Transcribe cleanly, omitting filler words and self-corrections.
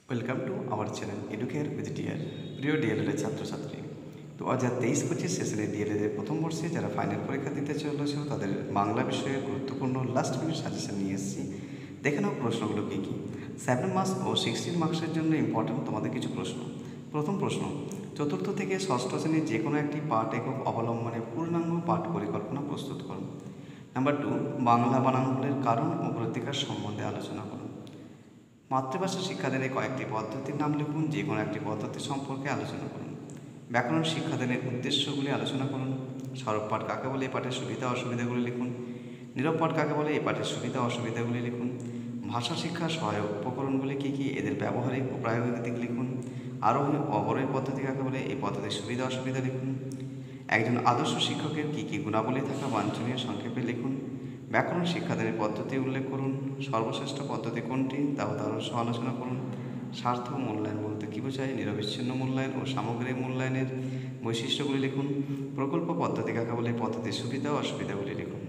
Welcome to our channel Educare with dear. প্রিয় DElEd ছাত্রছাত্রী, 2023-25 সেশনে ডিএলএড প্রথম বর্ষে যারা ফাইনাল পরীক্ষা দিতে চলেছিল তাদের বাংলা বিষয়ে গুরুত্বপূর্ণ লাস্ট মিনিট সাজেশন নিয়ে এসেছি। দেখে নাও প্রশ্নগুলো কী কী। 7 মার্কস ও 16 মার্কসের জন্য ইম্পর্টেন্ট তোমাদের কিছু প্রশ্ন। প্রথম প্রশ্ন, চতুর্থ থেকে ষষ্ঠ শ্রেণীর যে কোনো একটি পাঠ একক অবলম্বনে পূর্ণাঙ্গ পাঠ পরিকল্পনা প্রস্তুত করুন। নাম্বার 2, বাংলা বানানভুলের কারণ ও প্রতিকার সম্বন্ধে আলোচনা করুন। মাতৃভাষা শিক্ষাদানের কয়েকটি পদ্ধতির নাম লিখুন, যে কোনো একটি পদ্ধতি সম্পর্কে আলোচনা করুন। ব্যাকরণ শিক্ষাদানের উদ্দেশ্যগুলি আলোচনা করুন। সরব পাঠ কাকে বলে, এই পাঠের সুবিধা অসুবিধাগুলি লিখুন। নীরব পাঠ কাকে বলে, এই পাঠের সুবিধা অসুবিধাগুলি লিখুন। ভাষা শিক্ষার সহায়ক উপকরণগুলি কী কী, এদের ব্যবহারিক ও প্রায়োগিক দিক লিখুন। আরোহী অবরোহী পদ্ধতি কাকে বলে, এই পদ্ধতির সুবিধা অসুবিধা লিখুন। একজন আদর্শ শিক্ষকের কী কী গুণাবলী থাকা বাঞ্ছনীয় সংক্ষেপে লিখুন। ব্যাকরণ শিক্ষাদানের পদ্ধতি উল্লেখ করুন। সর্বশ্রেষ্ঠ পদ্ধতি কোনটি তা উদাহরণ সহ আলোচনা করুন। স্বার্থ মূল্যায়ন বলতে কী বোঝায়, নিরবিচ্ছিন্ন মূল্যায়ন ও সামগ্রিক মূল্যায়নের বৈশিষ্ট্যগুলি লিখুন। প্রকল্প পদ্ধতি কাকে বলে, পদ্ধতির সুবিধা ও অসুবিধাগুলি লিখুন।